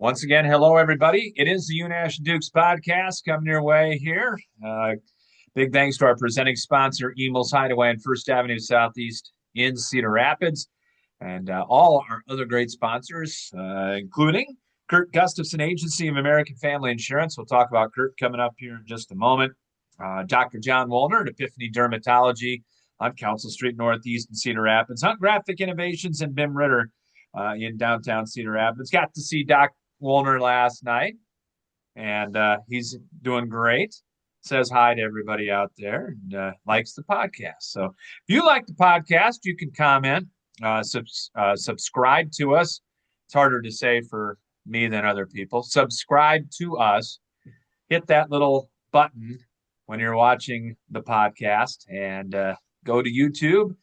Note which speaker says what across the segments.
Speaker 1: Once again, hello everybody. It is the Unash Dukes podcast coming your way here. Big thanks to our presenting sponsor, Emil's Hideaway on First Avenue Southeast in Cedar Rapids, and all our other great sponsors, including Kurt Gustafson Agency of American Family Insurance. We'll talk about Kurt coming up here in just a moment. Dr. John Woolner at Epiphany Dermatology on Council Street Northeast in Cedar Rapids. Hunt Graphic Innovations and Bim Ritter in downtown Cedar Rapids. Got to see Doc Woolner last night, and he's doing great. Says hi to everybody out there and likes the podcast. So if you like the podcast, you can comment, subscribe to us. It's harder to say for me than other people. Subscribe to us. Hit that little button when you're watching the podcast and go to YouTube,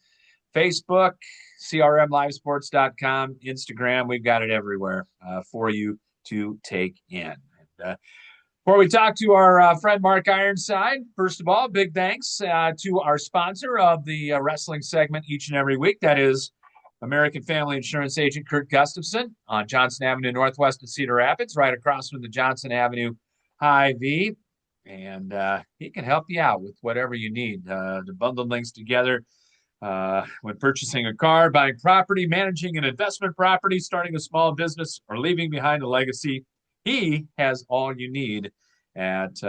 Speaker 1: Facebook, crmlivesports.com, Instagram. We've got it everywhere for you to take in. And, before we talk to our friend Mark Ironside, first of all, big thanks to our sponsor of the wrestling segment each and every week. That is American Family Insurance agent Kurt Gustafson on Johnson Avenue Northwest of Cedar Rapids, right across from the Johnson Avenue Hy-Vee. And he can help you out with whatever you need to bundle things together when purchasing a car, buying property, managing an investment property, starting a small business, or leaving behind a legacy. He has all you need at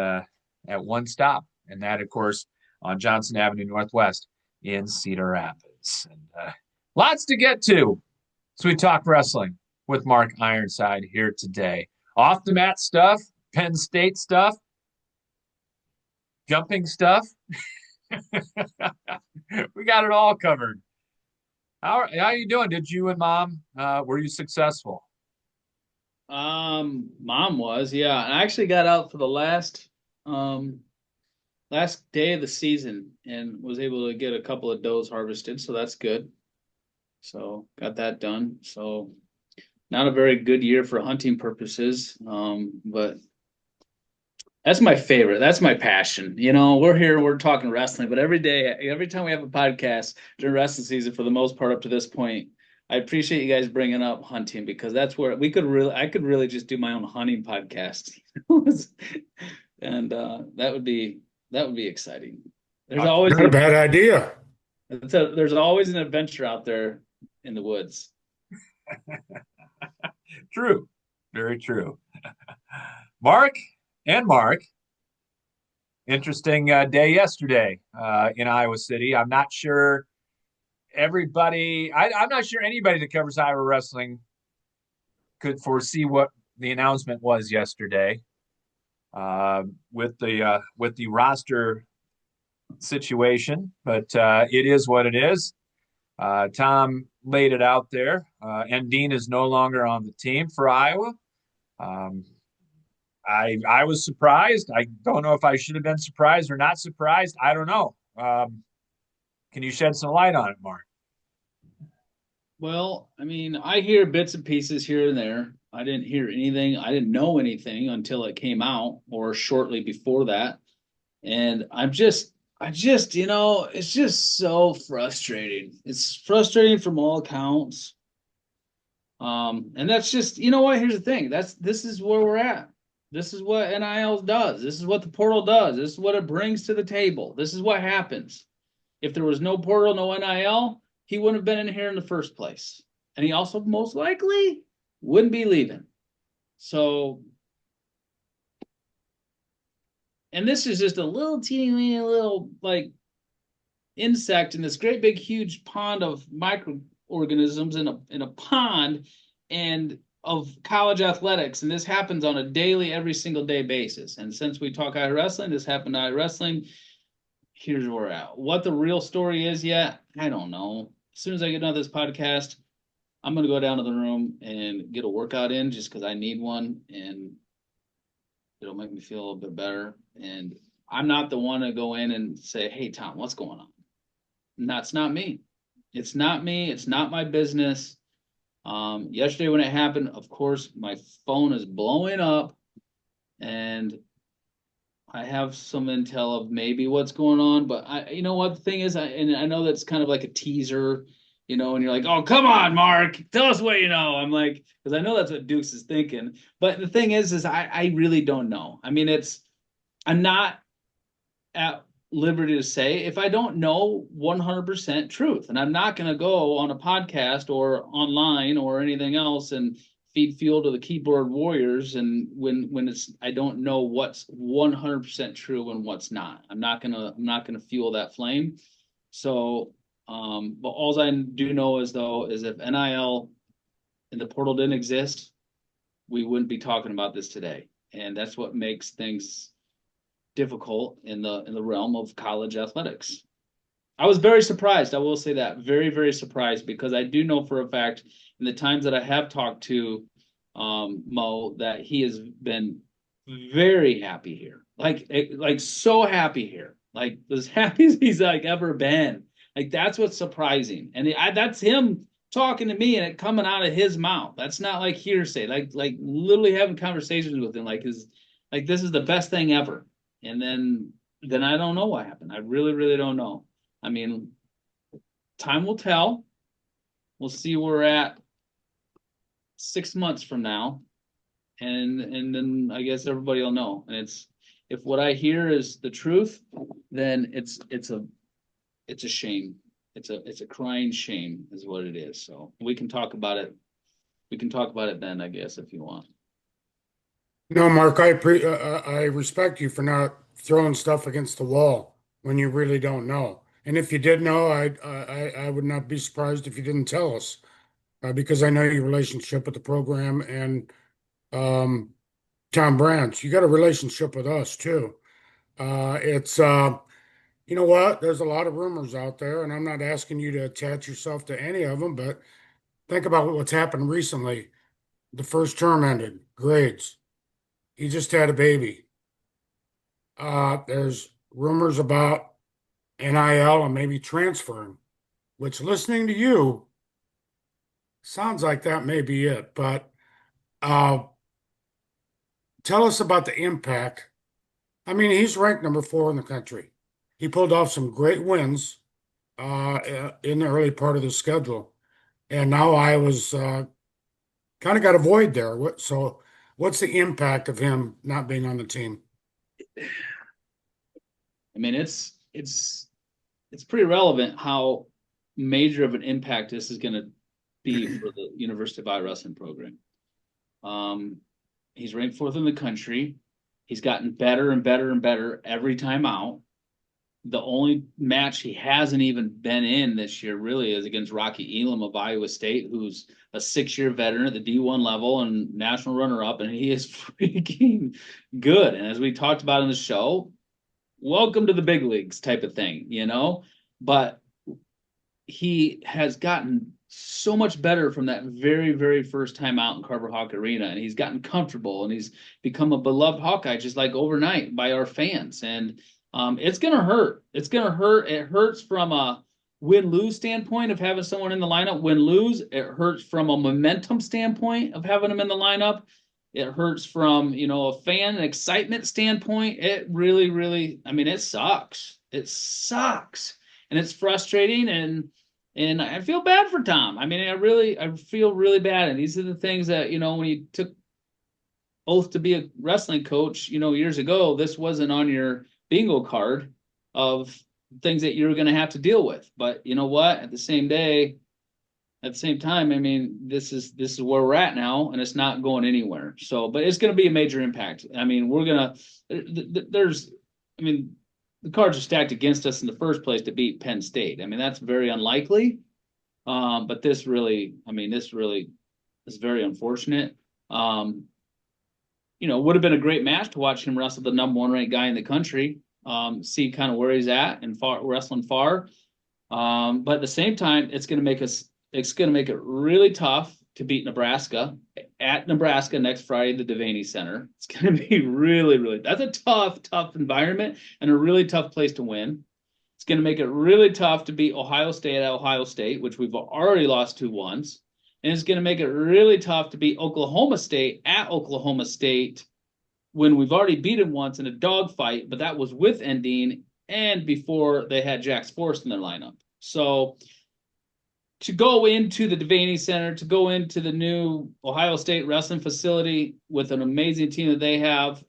Speaker 1: one stop, and that, of course, on Johnson Avenue Northwest in Cedar Rapids. And lots to get to. So we talk wrestling with Mark Ironside here today. Off the mat stuff, Penn State stuff, jumping stuff. We got it all covered. How you doing? Did you and mom were you successful?
Speaker 2: Mom was, yeah. I actually got out for the last day of the season and was able to get a couple of does harvested, so that's good. So got that done. So not a very good year for hunting purposes. But that's my favorite. That's my passion. We're here, we're talking wrestling, but every day, every time we have a podcast during wrestling season, for the most part up to this point, I appreciate you guys bringing up hunting because that's where I could really just do my own hunting podcast. And that would be exciting. There's always
Speaker 3: Not a bad idea.
Speaker 2: there's always an adventure out there in the woods.
Speaker 1: True, very true. Mark and Mark, interesting day yesterday in Iowa City. I'm not sure I'm not sure anybody that covers Iowa wrestling could foresee what the announcement was yesterday with the roster situation, but it is what it is. Tom laid it out there. And Dean is no longer on the team for Iowa. Um, I was surprised. I don't know if I should have been surprised or not surprised. I don't know. Can you shed some light on it, Mark?
Speaker 2: Well, I mean, I hear bits and pieces here and there. I didn't hear anything. I didn't know anything until it came out or shortly before that. And it's just so frustrating. It's frustrating from all accounts. And that's just, you know what? Here's the thing. This is where we're at. This is what NIL does. This is what the portal does. This is what it brings to the table. This is what happens. If there was no portal, no NIL, he wouldn't have been in here in the first place. And he also most likely wouldn't be leaving. So, and this is just a little teeny little like insect in this great big huge pond of microorganisms in a pond and of college athletics. And this happens on a daily, every single day basis. And since we talk Iowa wrestling, this happened to Iowa wrestling. Here's where we're at. What the real story is yet, I don't know. As soon as I get done this podcast, I'm going to go down to the room and get a workout in just because I need one and it'll make me feel a little bit better. And I'm not the one to go in and say, hey, Tom, what's going on? And that's not me. It's not me. It's not my business. Yesterday when it happened, of course, my phone is blowing up and I have some intel of maybe what's going on, but you know what the thing is, and I know that's kind of like a teaser, and you're like, oh, come on, Mark, tell us what you know. I'm like, because I know that's what Dukes is thinking. But the thing is I really don't know. I mean, I'm not at liberty to say if I don't know 100% truth. And I'm not going to go on a podcast or online or anything else and feed fuel to the keyboard warriors. And when I don't know what's 100% true and what's not. I'm not gonna fuel that flame. So, but all I do know is if NIL and the portal didn't exist, we wouldn't be talking about this today. And that's what makes things difficult in the realm of college athletics. I was very surprised. I will say that very, very surprised, because I do know for a fact in the times that I have talked to Mo that he has been very happy here, like so happy here, like as happy as he's like ever been. Like that's what's surprising, and that's him talking to me and it coming out of his mouth. That's not like hearsay. Like literally having conversations with him. Like this is the best thing ever. And then I don't know what happened. I really, really don't know. I mean, time will tell. We'll see where we're at 6 months from now, and then I guess everybody will know. And if what I hear is the truth, then it's a shame. It's a crying shame, is what it is. So we can talk about it. We can talk about it then, I guess, if you want.
Speaker 3: No, Mark, I respect you for not throwing stuff against the wall when you really don't know. And if you did know, I would not be surprised if you didn't tell us, because I know your relationship with the program and um, Tom Branch. You got a relationship with us too. It's you know what? There's a lot of rumors out there, and I'm not asking you to attach yourself to any of them, but think about what's happened recently. The first term ended, grades. He just had a baby. There's rumors about NIL and maybe transferring, which listening to you sounds like that may be it. But uh, tell us about the impact. I mean, he's ranked number 4 in the country. He pulled off some great wins in the early part of the schedule. And now Iowa's kind of got a void there. So what's the impact of him not being on the team?
Speaker 2: I mean, it's pretty relevant how major of an impact this is going to be for the University of Iowa wrestling program. He's ranked 4th in the country. He's gotten better and better and better every time out. The only match he hasn't even been in this year really is against Rocky Elam of Iowa State, who's a 6-year veteran at the D1 level and national runner-up, and he is freaking good. And as we talked about in the show, welcome to the big leagues type of thing, But he has gotten so much better from that very, very first time out in Carver Hawk Arena, and he's gotten comfortable, and he's become a beloved Hawkeye just like overnight by our fans. And it's going to hurt. It's going to hurt. It hurts from a win-lose standpoint of having someone in the lineup. Win-lose, it hurts from a momentum standpoint of having them in the lineup. It hurts from, a fan and excitement standpoint. It really, really, I mean, it sucks. It sucks. And it's frustrating, and I feel bad for Tom. I mean, I feel really bad. And these are the things that, when you took oath to be a wrestling coach, years ago, this wasn't on your bingo card of things that you're going to have to deal with. But you know what? At the same time, I mean, this is where we're at now, and it's not going anywhere. So, but it's going to be a major impact. I mean, the cards are stacked against us in the first place to beat Penn State. I mean, that's very unlikely. But this really is very unfortunate. Would have been a great match to watch him wrestle the number 1 ranked guy in the country, see kind of where he's at and wrestling far. But at the same time, it's going to make it really tough to beat Nebraska at Nebraska next Friday at the Devaney Center. It's going to be really, really, that's a tough environment and a really tough place to win. It's going to make it really tough to beat Ohio State at Ohio State, which we've already lost to once. And it's going to make it really tough to beat Oklahoma State at Oklahoma State when we've already beaten once in a dogfight, but that was with Endine and before they had Jax Forrest in their lineup. So to go into the Devaney Center, to go into the new Ohio State wrestling facility with an amazing team that they have,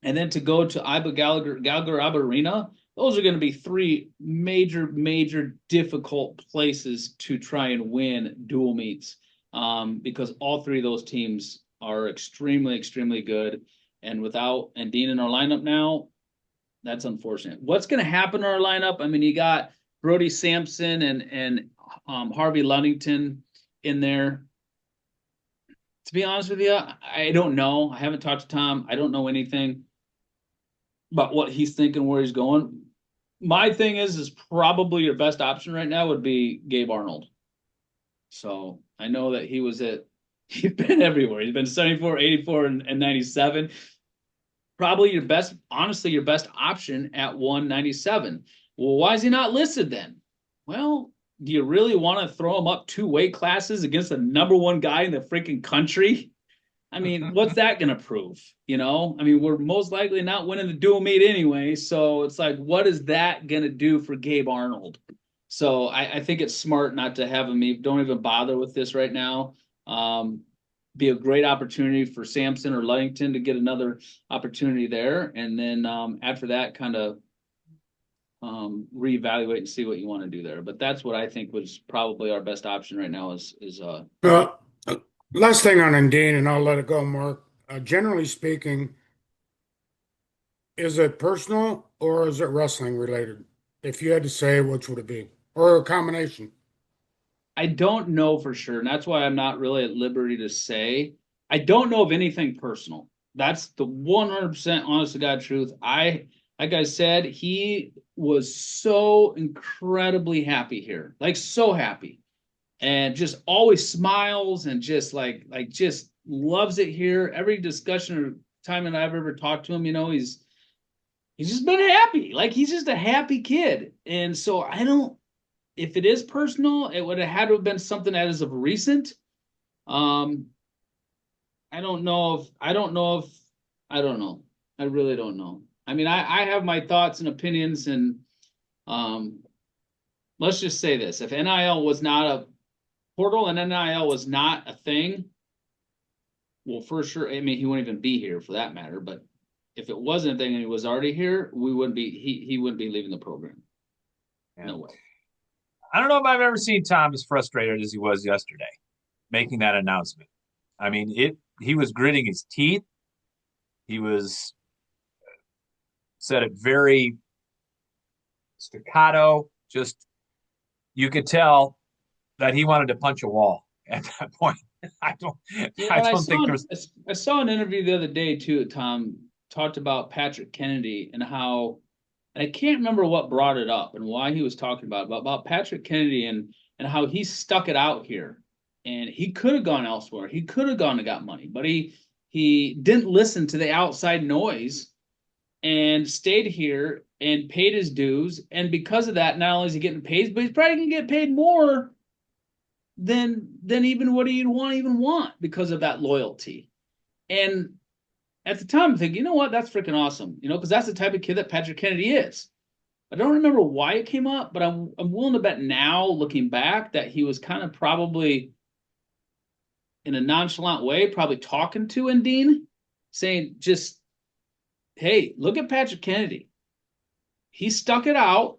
Speaker 2: and then to go to Gallagher Arena, those are going to be three major difficult places to try and win dual meets, because all three of those teams are extremely good. And without Dean in our lineup now, that's unfortunate. What's going to happen in our lineup? I mean, you got Brody Sampson and Harvey Ludington in there. To be honest with you, I don't know. I haven't talked to Tom. I don't know anything about what he's thinking, where he's going. My thing is probably your best option right now would be Gabe Arnold. So I know that he's been everywhere. He's been 74, 84, and 97. Probably your best option at 197. Well, why is he not listed then? Well, do you really want to throw him up 2 weight classes against the number 1 guy in the freaking country? I mean, what's that going to prove? I mean, we're most likely not winning the dual meet anyway. So it's like, what is that going to do for Gabe Arnold? So I think it's smart not to have him. Don't even bother with this right now. Be a great opportunity for Sampson or Ludington to get another opportunity there. And then after that, kind of reevaluate and see what you want to do there. But that's what I think was probably our best option right now is
Speaker 3: last thing on Dean, and I'll let it go, Mark. Generally speaking, is it personal or is it wrestling related? If you had to say, which would it be? Or a combination?
Speaker 2: I don't know for sure. And that's why I'm not really at liberty to say. I don't know of anything personal. That's the 100% honest to God truth. Like I said, he was so incredibly happy here, like so happy, and just always smiles and just like just loves it here. Every discussion or time that I've ever talked to him, he's just been happy. Like he's just a happy kid. And so if it is personal, it would have had to have been something that is of recent. I don't know. I really don't know. I mean, I have my thoughts and opinions, and let's just say this. If NIL was not a portal and NIL was not a thing, well, for sure, I mean, he wouldn't even be here for that matter. But if it wasn't a thing and he was already here, he wouldn't be leaving the program. Yeah. No way.
Speaker 1: I don't know if I've ever seen Tom as frustrated as he was yesterday making that announcement. I mean, he was gritting his teeth. He said it very staccato. Just, you could tell that he wanted to punch a wall at that point. I don't think there was.
Speaker 2: I saw an interview the other day too. Tom talked about Patrick Kennedy and how, I can't remember what brought it up and why he was talking about Patrick Kennedy and how he stuck it out here, and he could have gone elsewhere. He could have gone and got money, but he didn't listen to the outside noise and stayed here and paid his dues. And because of that, not only is he getting paid, but he's probably gonna get paid more than even what he'd want because of that loyalty. And at the time, I'm thinking, you know what, that's freaking awesome, because that's the type of kid that Patrick Kennedy is. I don't remember why it came up, but I'm willing to bet now, looking back, that he was kind of probably in a nonchalant way, probably talking to Dean, saying just, hey, look at Patrick Kennedy. He stuck it out,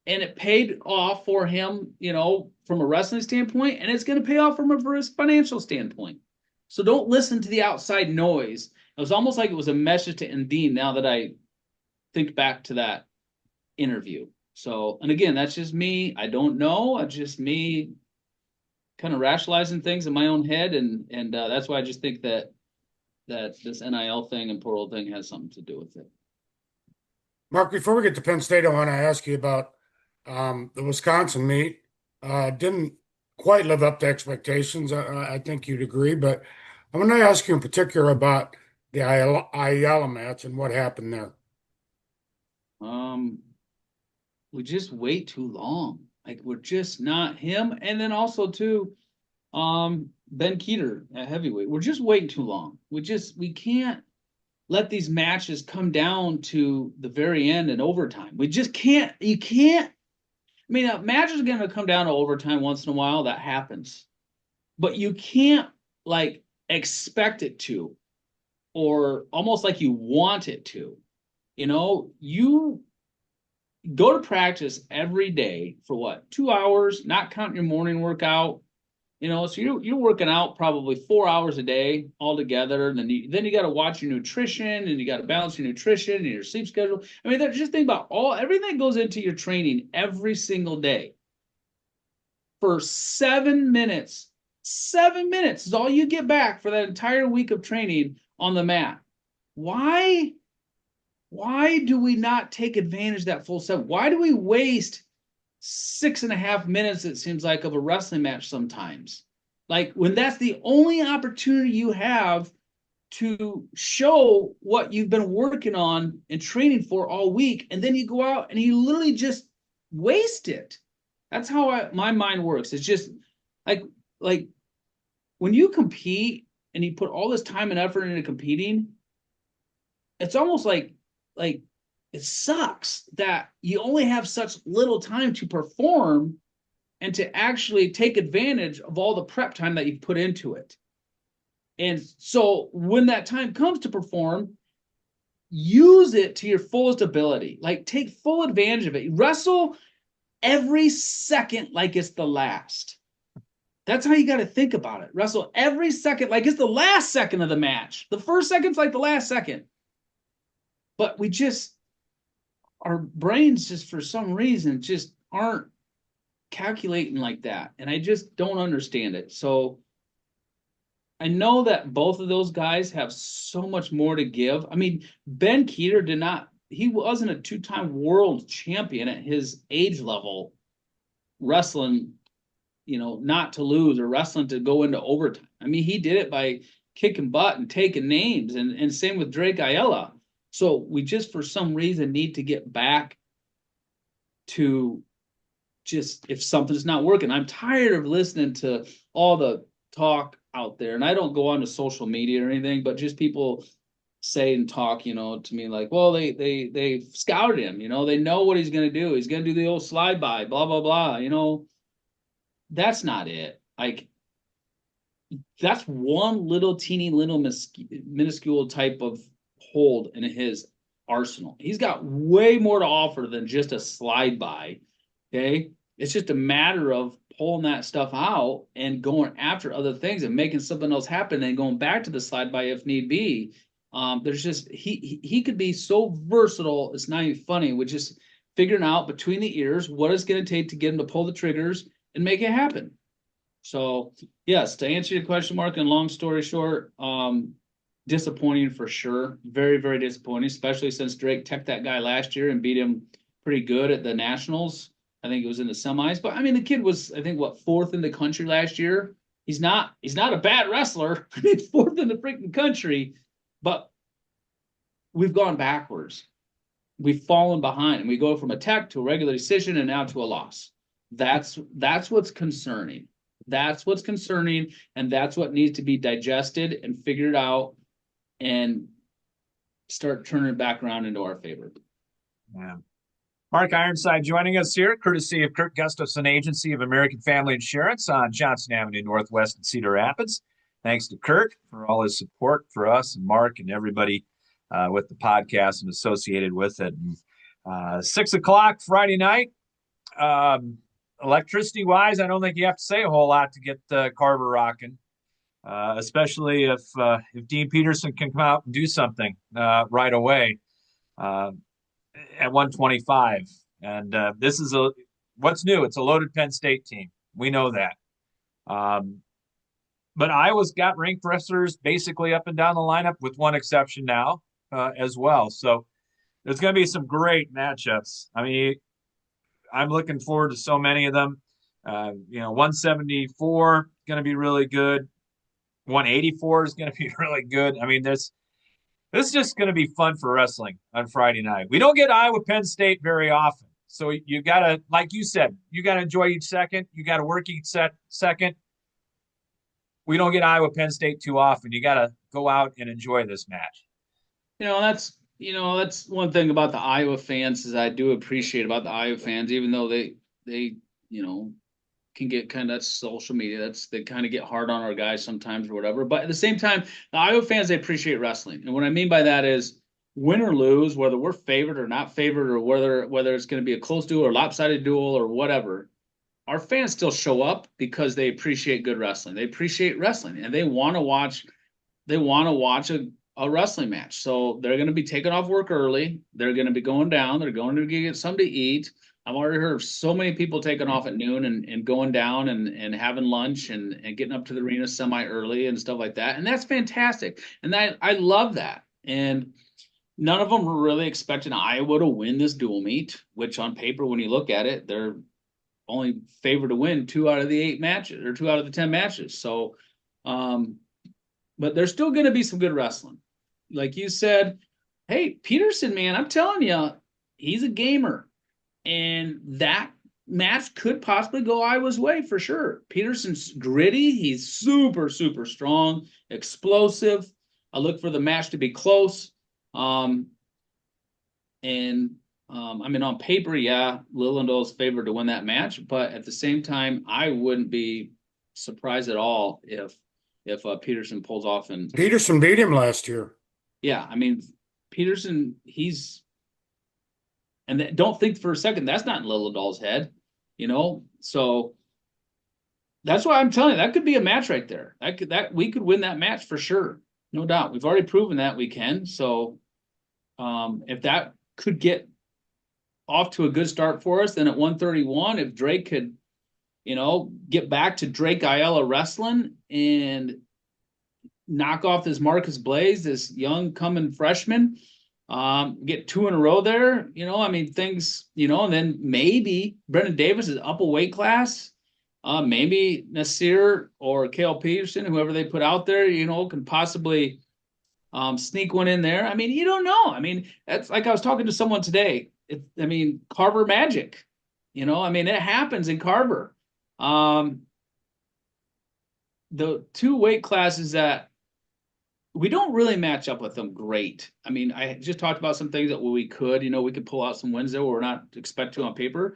Speaker 2: and it paid off for him, from a wrestling standpoint, and it's going to pay off for his financial standpoint. So don't listen to the outside noise. It was almost like it was a message to Dean now that I think back to that interview. So, and again, that's just me. I don't know. It's just me kind of rationalizing things in my own head. And that's why I just think that this NIL thing and portal thing has something to do with it.
Speaker 3: Mark, before we get to Penn State, I want to ask you about the Wisconsin meet. Didn't quite live up to expectations. I think you'd agree, but I want to ask you in particular about the Ayala match and what happened there.
Speaker 2: We just wait too long. Like, we're just not him. And then also too, Ben Keeter at heavyweight. We're just waiting too long. We can't let these matches come down to the very end and overtime. We just can't. You can't. I mean, a match is going to come down to overtime once in a while. That happens, but you can't like expect it to, or almost like you want it to. You go to practice every day for what, 2 hours, not counting your morning workout. So you're working out probably 4 hours a day altogether. And then you got to watch your nutrition, and you got to balance your nutrition and your sleep schedule. I mean, just think about everything that goes into your training every single day for 7 minutes. 7 minutes is all you get back for that entire week of training on the mat. Why do we not take advantage of that full 7? Why do we waste 6.5 minutes, it seems like, of a wrestling match sometimes? Like, when that's the only opportunity you have to show what you've been working on and training for all week, and then you go out and you literally just waste it. That's how my mind works. It's just like when you compete and you put all this time and effort into competing, it's almost like it sucks that you only have such little time to perform and to actually take advantage of all the prep time that you've put into it. And so when that time comes to perform, use it to your fullest ability. Like, take full advantage of it. Wrestle every second like it's the last. That's how you got to think about it. Wrestle every second like it's the last second of the match. The first second's like the last second. But our brains just, for some reason, just aren't calculating like that. And I just don't understand it. So I know that both of those guys have so much more to give. I mean, Ben Keeter he wasn't a 2-time world champion at his age level, wrestling, not to lose, or wrestling to go into overtime. I mean, he did it by kicking butt and taking names, and same with Drake Ayala. So we just, for some reason, need to get back to just, if something's not working. I'm tired of listening to all the talk out there, and I don't go on to social media or anything, but just people say and talk, to me like, well, they scouted him, they know what he's going to do. He's going to do the old slide by, blah, blah, blah. That's not it. Like, that's one little teeny little minuscule type of hold in his arsenal. He's got way more to offer than just a slide by. Okay. It's just a matter of pulling that stuff out and going after other things and making something else happen and going back to the slide by if need be. There's just, he could be so versatile. It's not even funny. With just figuring out between the ears what it's going to take to get him to pull the triggers and make it happen. So yes, to answer your question, Mark, and long story short, disappointing for sure. Very, very disappointing, especially since Drake teched that guy last year and beat him pretty good at the Nationals. I think it was in the semis. But I mean, the kid was, I think, fourth in the country last year. He's not a bad wrestler. I mean, fourth in the freaking country. But we've gone backwards. We've fallen behind, and we go from a tech to a regular decision and now to a loss. That's what's concerning. That's what's concerning, and that's what needs to be digested and figured out and start turning it back around into our favor.
Speaker 1: Yeah. Mark Ironside joining us here, courtesy of Kirk Gustafson Agency of American Family Insurance on Johnson Avenue Northwest in Cedar Rapids. Thanks to Kirk for all his support for us and Mark and everybody with the podcast and associated with it. And, 6 o'clock Friday night. Electricity-wise, I don't think you have to say a whole lot to get Carver rocking, especially if Dean Peterson can come out and do something right away at 125. And this is what's new. It's a loaded Penn State team. We know that. But Iowa's got ranked wrestlers basically up and down the lineup, with one exception now as well. So there's going to be some great matchups. I mean, I'm looking forward to so many of them. 174 going to be really good. 184 is going to be really good. I mean, this is just going to be fun for wrestling on Friday night. We don't get Iowa Penn State very often. So you got to, like you said, you got to enjoy each second. You got to work each second. We don't get Iowa Penn State too often. You got to go out and enjoy this match.
Speaker 2: That's one thing about the Iowa fans is I do appreciate about the Iowa fans, even though they they, can get kind of that social media. They kind of get hard on our guys sometimes or whatever. But at the same time, the Iowa fans, they appreciate wrestling. And what I mean by that is win or lose, whether we're favored or not favored, or whether it's going to be a close duel or lopsided duel or whatever, our fans still show up because they appreciate good wrestling. They appreciate wrestling and they want to watch a wrestling match. So they're going to be taking off work early. They're going to be going down. They're going to get something to eat. I've already heard of so many people taking off at noon and going down and having lunch and getting up to the arena semi early and stuff like that. And that's fantastic. And I love that. And none of them were really expecting Iowa to win this dual meet, which on paper, when you look at it, they're only favored to win 2 out of the 8 matches or 2 out of the 10 matches. So, but there's still going to be some good wrestling. Like you said, hey, Peterson, man, I'm telling you, he's a gamer. And that match could possibly go Iowa's way for sure. Peterson's gritty. He's super, super strong, explosive. I look for the match to be close. I mean, on paper, yeah, Lillandale's favored to win that match. But at the same time, I wouldn't be surprised at all if Peterson pulls off. And
Speaker 3: Peterson beat him last year.
Speaker 2: Yeah, I mean, Peterson, and don't think for a second that's not in Lillandale's head, So that's why I'm telling you that could be a match right there. That we could win that match for sure, no doubt. We've already proven that we can. So if that could get off to a good start for us, then at 131, if Drake could, get back to Drake Ayala wrestling and knock off this Marcus Blaze, this young coming freshman. Get 2 in a row there, things, and then maybe Brendan Davis is up a weight class. Maybe Nasir or Cale Peterson, whoever they put out there, can possibly sneak one in there. I mean, you don't know. I mean, that's like I was talking to someone today. Carver magic, it happens in Carver. The 2 weight classes that we don't really match up with them great. I mean, I just talked about some things that we could, we could pull out some wins there where we're not expect to on paper,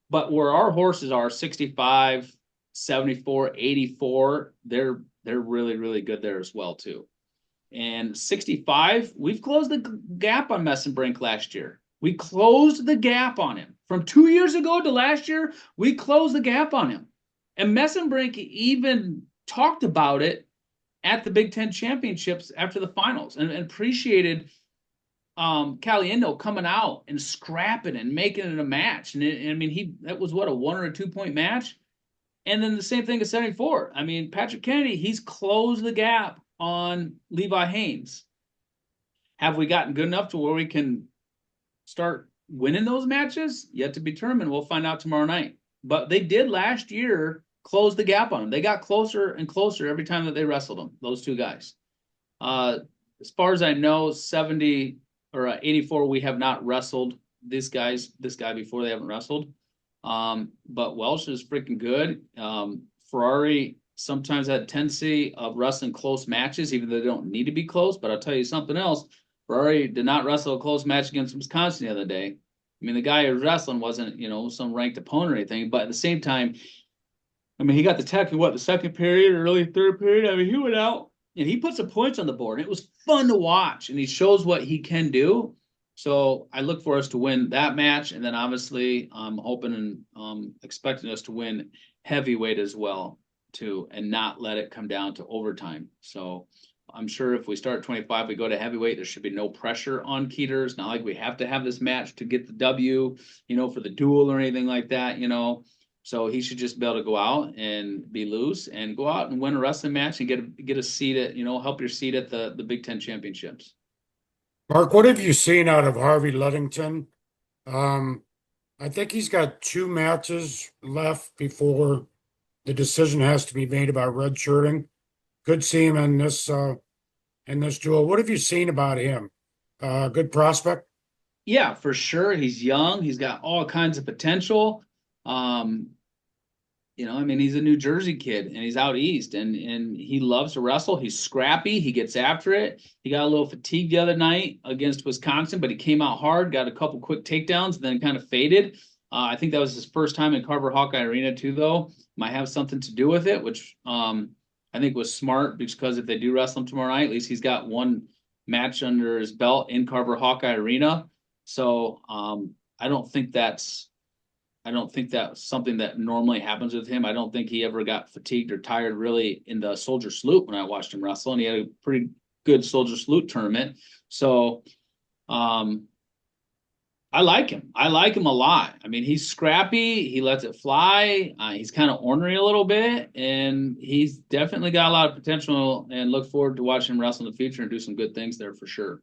Speaker 2: but where our horses are 65, 74, 84, they're really, really good there as well too. And 65, we've closed the gap on Messenbrink last year. We closed the gap on him from 2 years ago to last year. We closed the gap on him, and Messenbrink even talked about it at the Big Ten championships after the finals and appreciated Caliendo coming out and scrapping and making it a match. And that was what, a 1 or a 2 point match. And then the same thing at 74. I mean, Patrick Kennedy, he's closed the gap on Levi Haynes. Have we gotten good enough to where we can start winning those matches? Yet to be determined. We'll find out tomorrow night. But they did last year close the gap on them. They got closer and closer every time that they wrestled them, those 2 guys. As far as I know, 70 or 84, we have not wrestled this guy before. They haven't wrestled. But Welsh is freaking good. Ferrari sometimes had a tendency of wrestling close matches, even though they don't need to be close. But I'll tell you something else. Ferrari did not wrestle a close match against Wisconsin the other day. I mean, the guy who was wrestling wasn't, some ranked opponent or anything. But at the same time, he got the tech in the second period, early third period. He went out and he put some points on the board. It was fun to watch, and he shows what he can do. So I look for us to win that match, and then obviously I'm hoping and expecting us to win heavyweight as well too, and not let it come down to overtime. So I'm sure if we start at 25, we go to heavyweight, there should be no pressure on Keeter. It's not like we have to have this match to get the W, for the duel or anything like that, So he should just be able to go out and be loose and go out and win a wrestling match and get a seat at, help your seat at the Big Ten championships.
Speaker 3: Mark, what have you seen out of Harvey Ludington? I think he's got 2 matches left before the decision has to be made about redshirting. Could see him in this duel. What have you seen about him? Good prospect?
Speaker 2: Yeah, for sure. He's young. He's got all kinds of potential. He's a New Jersey kid and he's out east and he loves to wrestle. He's scrappy. He gets after it. He got a little fatigued the other night against Wisconsin, but he came out hard, got a couple quick takedowns, and then kind of faded. I think that was his first time in Carver Hawkeye Arena too, though. Might have something to do with it, which I think was smart because if they do wrestle him tomorrow night, at least he's got one match under his belt in Carver Hawkeye Arena. So I don't think that's something that normally happens with him. I don't think he ever got fatigued or tired really in the Soldier Salute when I watched him wrestle, and he had a pretty good Soldier Salute tournament. So I like him. I like him a lot. I mean, he's scrappy. He lets it fly. He's kind of ornery a little bit, and he's definitely got a lot of potential. And look forward to watching him wrestle in the future and do some good things there for sure.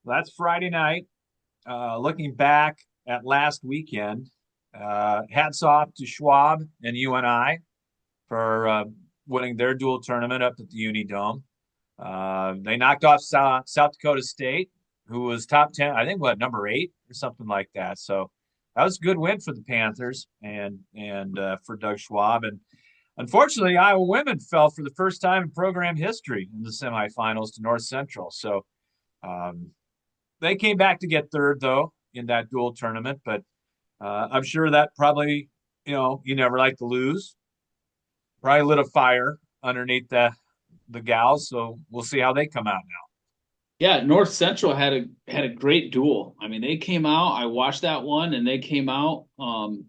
Speaker 1: That's Friday night. Looking back at last weekend, hats off to Schwab and UNI for winning their dual tournament up at the Unidome. They knocked off South Dakota State, who was top 10, I think, number 8 or something like that. So that was a good win for the Panthers and for Doug Schwab. And unfortunately, Iowa women fell for the first time in program history in the semifinals to North Central. So they came back to get third, though, in that dual tournament. But I'm sure that probably, you never like to lose. Probably lit a fire underneath the gals. So we'll see how they come out now.
Speaker 2: Yeah, North Central had a great duel. I mean, they came out. I watched that one, and they came out and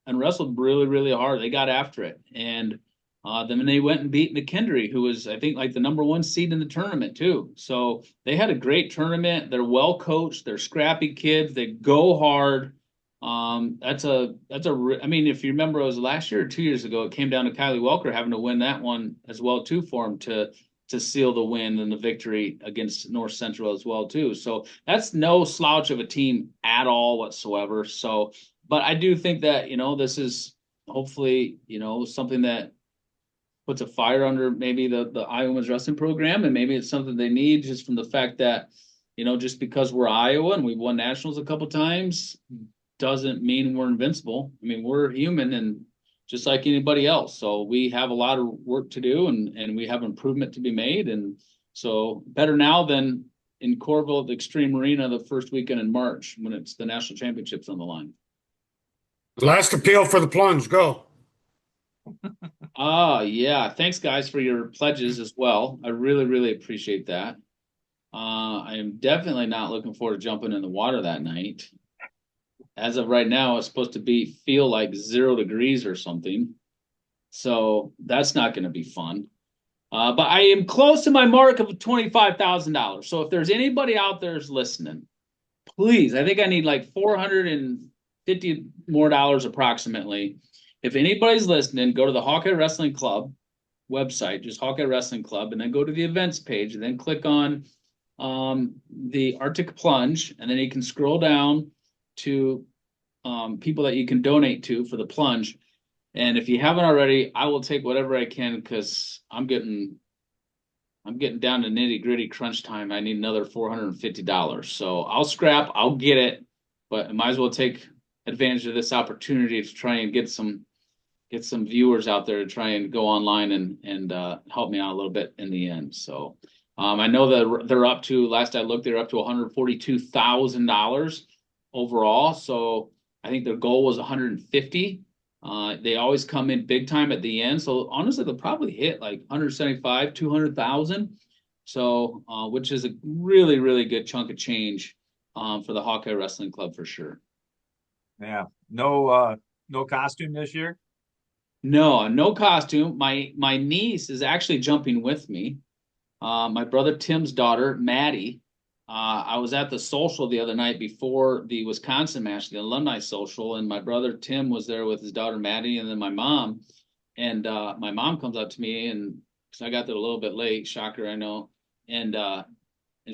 Speaker 2: wrestled really, really hard. They got after it, and then they went and beat McKendree, who was, I think, like the number 1 seed in the tournament too. So they had a great tournament. They're well coached. They're scrappy kids. They go hard. I mean, if you remember, it was last year or 2 years ago. It came down to Kylie Welker having to win that one as well too for him to seal the win and the victory against North Central as well too. So that's no slouch of a team at all whatsoever. So, but I do think that, this is hopefully, something that puts a fire under maybe the Iowa Women's Wrestling program, and maybe it's something they need just from the fact that, just because we're Iowa and we've won nationals a couple times doesn't mean we're invincible. I mean, we're human and just like anybody else. So we have a lot of work to do and we have improvement to be made. And so better now than in Corville at the Extreme Arena the first weekend in March when it's the national championships on the line.
Speaker 3: Last appeal for the plunge. Go.
Speaker 2: Yeah. Thanks guys for your pledges as well. I really, really appreciate that. I am definitely not looking forward to jumping in the water that night. As of right now, it's supposed to feel like 0 degrees or something. So that's not going to be fun. But I am close to my mark of $25,000. So if there's anybody out there who's listening, please, I think I need like $450 more approximately. If anybody's listening, go to the Hawkeye Wrestling Club website, just Hawkeye Wrestling Club, and then go to the events page and then click on the Arctic Plunge. And then you can scroll down to people that you can donate to for the plunge. And if you haven't already, I will take whatever I can because I'm getting down to nitty gritty crunch time. I need another $450. So I'll scrap, I'll get it, but I might as well take advantage of this opportunity to try and get some viewers out there to try and go online and help me out a little bit in the end. So I know that they're up to, last I looked, they're up to $142,000 overall. So I think their goal was 150. They always come in big time at the end. So honestly, they'll probably hit like 175, 200,000. So, which is a really, really good chunk of change for the Hawkeye Wrestling Club for sure.
Speaker 1: Yeah. No costume this year?
Speaker 2: No costume. My niece is actually jumping with me. My brother Tim's daughter, Maddie. I was at the social the other night before the Wisconsin match, the alumni social, and my brother Tim was there with his daughter Maddie, and then my mom. And my mom comes up to me, and because I got there a little bit late, shocker, I know. And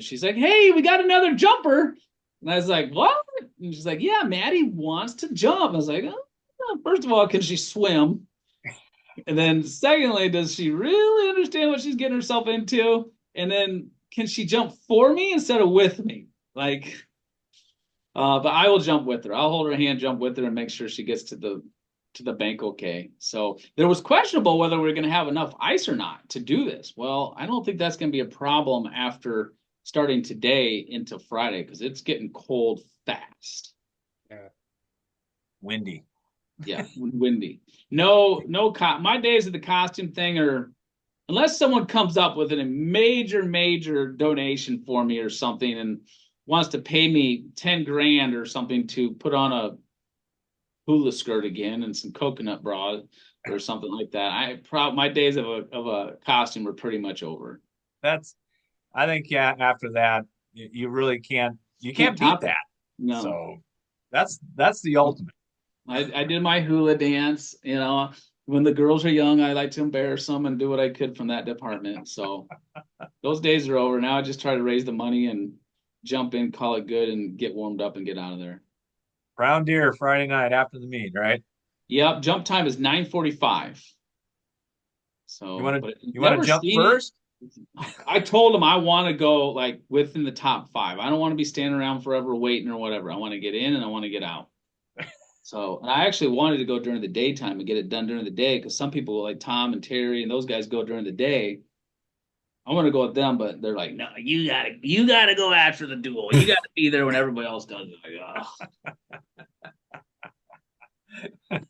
Speaker 2: she's like, "Hey, we got another jumper." And I was like, "What?" And she's like, "Yeah, Maddie wants to jump." I was like, "Oh, first of all, can she swim? And then secondly, does she really understand what she's getting herself into? And then can she jump for me instead of with me?" Like, but I will jump with her. I'll hold her hand, jump with her, and make sure she gets to the bank okay. So there was questionable whether we're going to have enough ice or not to do this. Well, I don't think that's going to be a problem after starting today into Friday because it's getting cold fast.
Speaker 3: Yeah.
Speaker 1: Windy.
Speaker 2: Yeah, windy. No, my days of the costume thing are, unless someone comes up with a major donation for me or something and wants to pay me 10 grand or something to put on a hula skirt again and some coconut bra or something like that. My days of a costume are pretty much over.
Speaker 1: I think, yeah, after that, you really can't
Speaker 2: Can't
Speaker 1: beat
Speaker 2: top it.
Speaker 1: that.
Speaker 2: No.
Speaker 1: So that's the ultimate.
Speaker 2: I did my hula dance, when the girls are young, I like to embarrass them and do what I could from that department. So those days are over. Now I just try to raise the money and jump in, call it good, and get warmed up and get out of there.
Speaker 1: Brown deer Friday night after the meet, right?
Speaker 2: Yep, jump time is 9:45. So, but
Speaker 1: You want to
Speaker 2: never
Speaker 1: jump
Speaker 2: seen.
Speaker 1: first?
Speaker 2: I told them I want to go like within the top 5. I don't want to be standing around forever waiting or whatever. I want to get in and I want to get out. So, and I actually wanted to go during the daytime and get it done during the day because some people like Tom and Terry and those guys go during the day. I want to go with them, but they're like, no, you gotta go after the duel. You gotta be there when everybody else does it.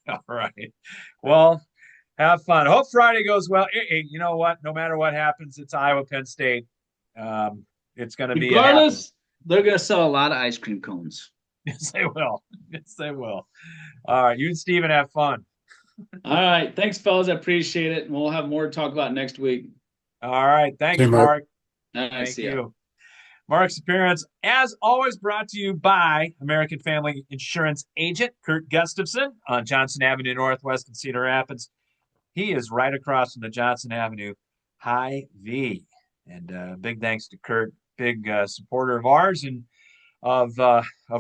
Speaker 1: All right. Well, have fun. Hope Friday goes well. Hey, you know what? No matter what happens, it's Iowa, Penn State. It's going to be a happen.
Speaker 2: Regardless, they're gonna sell a lot of ice cream cones.
Speaker 1: Yes, they will. Yes, they will. All right. You and Steven have fun.
Speaker 2: All right. Thanks, fellas. I appreciate it. And we'll have more to talk about next week.
Speaker 1: All right. Thanks,
Speaker 3: See you, Mark.
Speaker 1: Mark.
Speaker 2: All right,
Speaker 1: Thank
Speaker 2: see ya.
Speaker 1: you. Mark's appearance, as always, brought to you by American Family Insurance Agent Kurt Gustafson on Johnson Avenue Northwest in Cedar Rapids. He is right across from the Johnson Avenue Hy-Vee. And big thanks to Kurt, big supporter of ours and of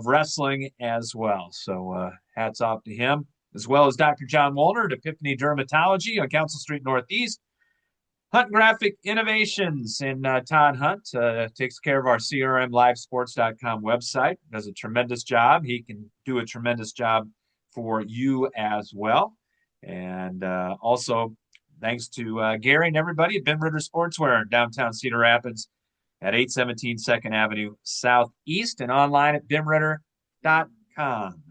Speaker 1: wrestling as well. So hats off to him, as well as Dr. John Wolner at Epiphany Dermatology on Council Street Northeast. Hunt Graphic Innovations in Todd Hunt takes care of our CRMLiveSports.com website, does a tremendous job. He can do a tremendous job for you as well. And also, thanks to Gary and everybody at Ben Ritter Sportswear in downtown Cedar Rapids at 817 2nd Avenue Southeast and online at bimritter.com.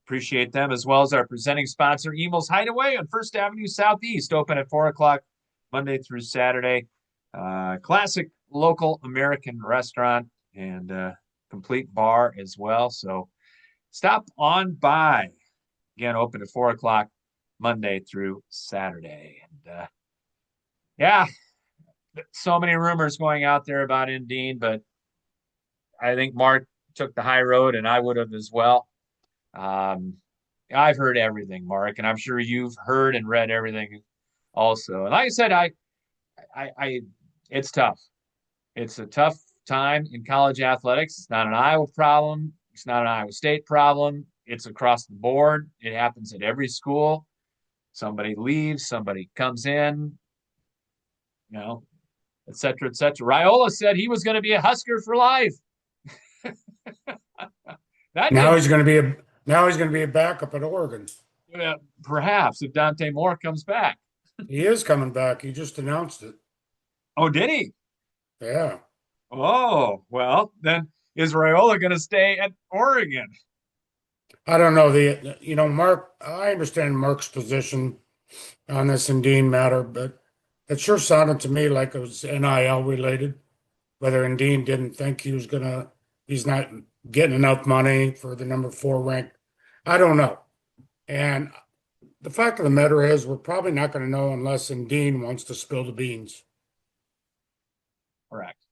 Speaker 1: Appreciate them, as well as our presenting sponsor, Emel's Hideaway on 1st Avenue Southeast, open at 4 o'clock Monday through Saturday. Classic local American restaurant and complete bar as well. So stop on by. Again, open at 4 o'clock Monday through Saturday. And yeah, so many rumors going out there about Indine, but I think Mark took the high road and I would have as well. I've heard everything, Mark, and I'm sure you've heard and read everything also. And like I said, it's tough. It's a tough time in college athletics. It's not an Iowa problem. It's not an Iowa State problem. It's across the board. It happens at every school. Somebody leaves, somebody comes in, et cetera, et cetera. Raiola said he was going to be a Husker for life.
Speaker 3: Now he's going to be a backup at Oregon.
Speaker 1: Perhaps if Dante Moore comes back.
Speaker 3: He is coming back. He just announced it.
Speaker 1: Oh, did he?
Speaker 3: Yeah.
Speaker 1: Oh, well, then is Raiola going to stay at Oregon?
Speaker 3: I don't know. Mark, I understand Mark's position on this Indine matter, but it sure sounded to me like it was NIL related. Whether Indine didn't think he's not getting enough money for the number 4 rank. I don't know. And the fact of the matter is, we're probably not going to know unless Indine wants to spill the beans.
Speaker 1: Correct.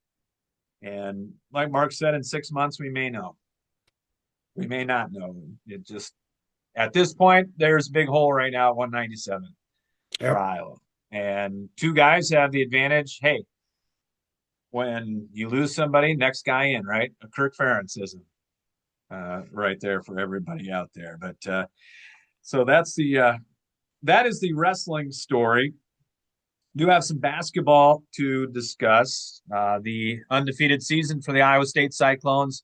Speaker 1: And like Mark said, in 6 months, we may know. We may not know. It just, at this point, there's a big hole right now at 197 for Iowa. And 2 guys have the advantage. Hey, when you lose somebody, next guy in, right? A Kirk Ferentz isn't right there for everybody out there. But so that is the wrestling story. Do have some basketball to discuss. The undefeated season for the Iowa State Cyclones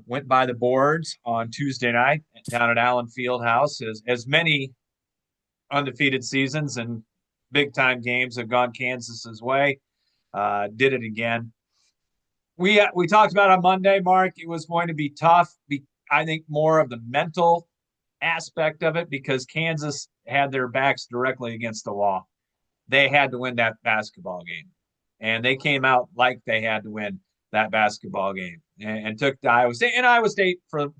Speaker 1: went by the boards on Tuesday night down at Allen Fieldhouse, as many undefeated seasons and big-time games have gone Kansas's way. Did it again. We talked about on Monday, Mark, it was going to be tough I think, more of the mental aspect of it because Kansas had their backs directly against the wall. They had to win that basketball game. And they came out like they had to win that basketball game and took the Iowa State. And Iowa State, for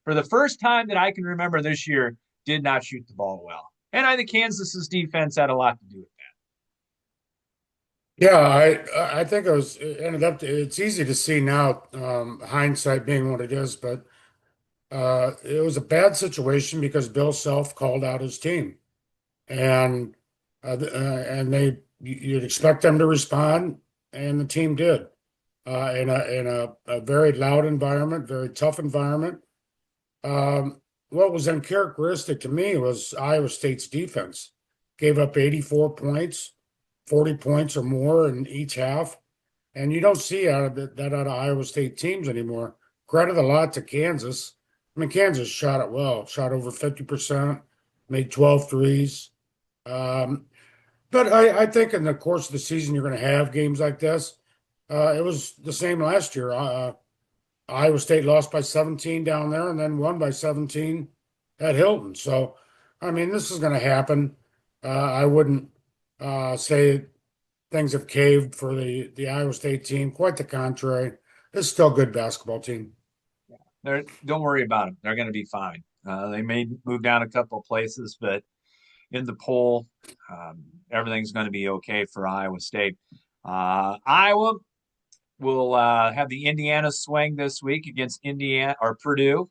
Speaker 1: the first time that I can remember this year, did not shoot the ball well. And I think Kansas's defense had a lot to do with
Speaker 3: Yeah, I think it ended up. It's easy to see now, hindsight being what it is, but it was a bad situation because Bill Self called out his team, and you'd expect them to respond, and the team did in a very loud environment, very tough environment. What was uncharacteristic to me was Iowa State's defense. Gave up 84 points, 40 points or more in each half. And you don't see that out of Iowa State teams anymore. Credit a lot to Kansas. I mean, Kansas shot it well, shot over 50%, made 12 threes. But I think in the course of the season, you're going to have games like this. It was the same last year. Iowa State lost by 17 down there and then won by 17 at Hilton. So, I mean, this is going to happen. I wouldn't say things have caved for the Iowa State team. Quite the contrary. It's still a good basketball team.
Speaker 1: Don't worry about them. They're going to be fine. They may move down a couple of places, but in the poll, everything's going to be okay for Iowa State. Iowa will have the Indiana swing this week against Indiana or Purdue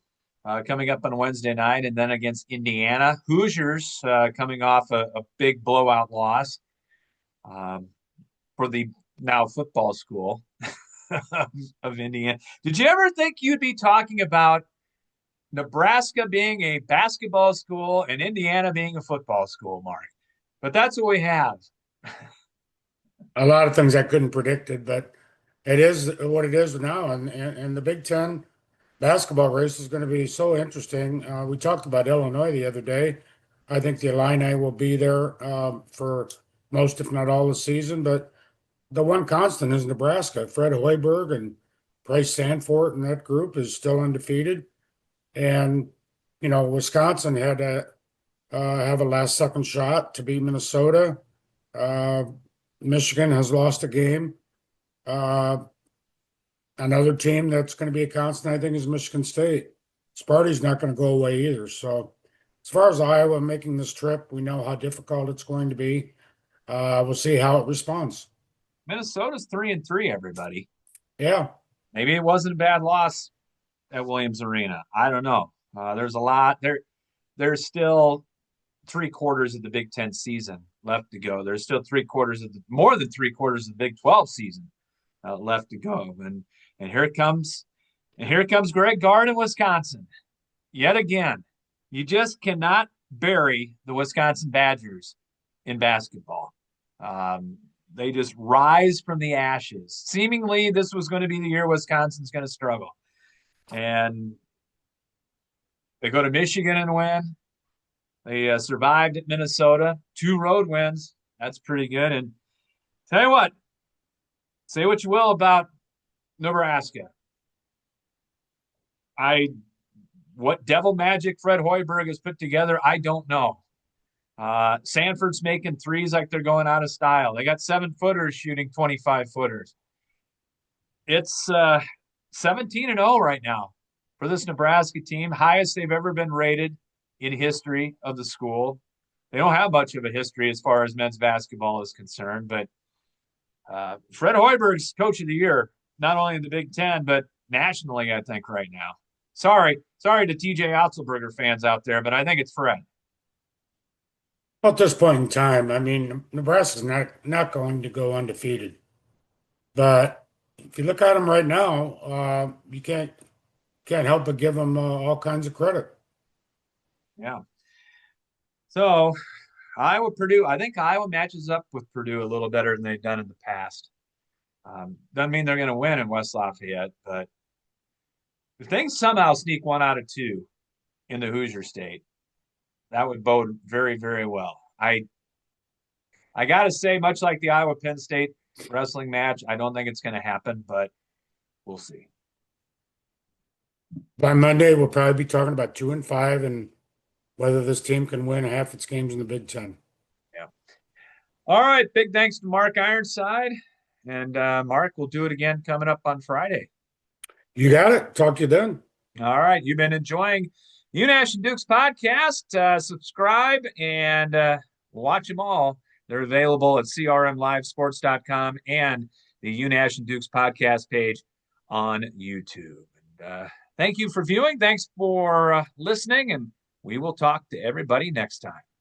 Speaker 1: coming up on Wednesday night, and then against Indiana. Hoosiers coming off a big blowout loss for the now football school of Indiana. Did you ever think you'd be talking about Nebraska being a basketball school and Indiana being a football school, Mark? But that's what we have.
Speaker 3: A lot of things I couldn't predict it, but it is what it is now. And the Big Ten basketball race is going to be so interesting. We talked about Illinois the other day. I think the Illini will be there for most, if not all, the season. But the one constant is Nebraska. Fred Hoiberg and Bryce Sanford and that group is still undefeated. And, Wisconsin had to have a last second shot to beat Minnesota. Michigan has lost a game. Another team that's going to be a constant, I think, is Michigan State. Sparty's not going to go away either. So, as far as Iowa making this trip, we know how difficult it's going to be. We'll see how it responds.
Speaker 1: Minnesota's 3-3, everybody.
Speaker 3: Yeah.
Speaker 1: Maybe it wasn't a bad loss at Williams Arena. I don't know. There's a lot there. There's still 3/4 of the Big Ten season left to go. There's still more than 3/4 of the Big 12 season left to go. And here it comes. And here comes Greg Gard in Wisconsin. Yet again, you just cannot bury the Wisconsin Badgers in basketball. They just rise from the ashes. Seemingly, this was going to be the year Wisconsin's going to struggle. And they go to Michigan and win. They survived at Minnesota. 2 road wins. That's pretty good. And tell you what, say what you will about Nebraska. What devil magic Fred Hoiberg has put together, I don't know. Sanford's making threes like they're going out of style. They got 7-footers shooting 25-footers. It's 17-0 right now for this Nebraska team, highest they've ever been rated in history of the school. They don't have much of a history as far as men's basketball is concerned, but Fred Hoiberg's coach of the year, not only in the Big Ten, but nationally, I think, right now. Sorry to TJ Otzelberger fans out there, but I think it's Fred.
Speaker 3: At this point in time, I mean, Nebraska's not going to go undefeated. But if you look at them right now, you can't help but give them all kinds of credit.
Speaker 1: Yeah. So Iowa, Purdue, I think Iowa matches up with Purdue a little better than they've done in the past. Doesn't mean they're going to win in West Lafayette, but if things somehow sneak 1 out of 2 in the Hoosier State, that would bode very, very well. I got to say, much like the Iowa Penn State wrestling match, I don't think it's going to happen, but we'll see.
Speaker 3: By Monday, we'll probably be talking about 2-5 and whether this team can win half its games in the Big Ten.
Speaker 1: Yeah. All right. Big thanks to Mark Ironside. And Mark, we'll do it again coming up on Friday.
Speaker 3: You got it. Talk to you then.
Speaker 1: All right. You've been enjoying Unash and Dukes podcast. Subscribe and watch them all. They're available at crmlivesports.com and the Unash and Dukes podcast page on YouTube. And, thank you for viewing. Thanks for listening. And we will talk to everybody next time.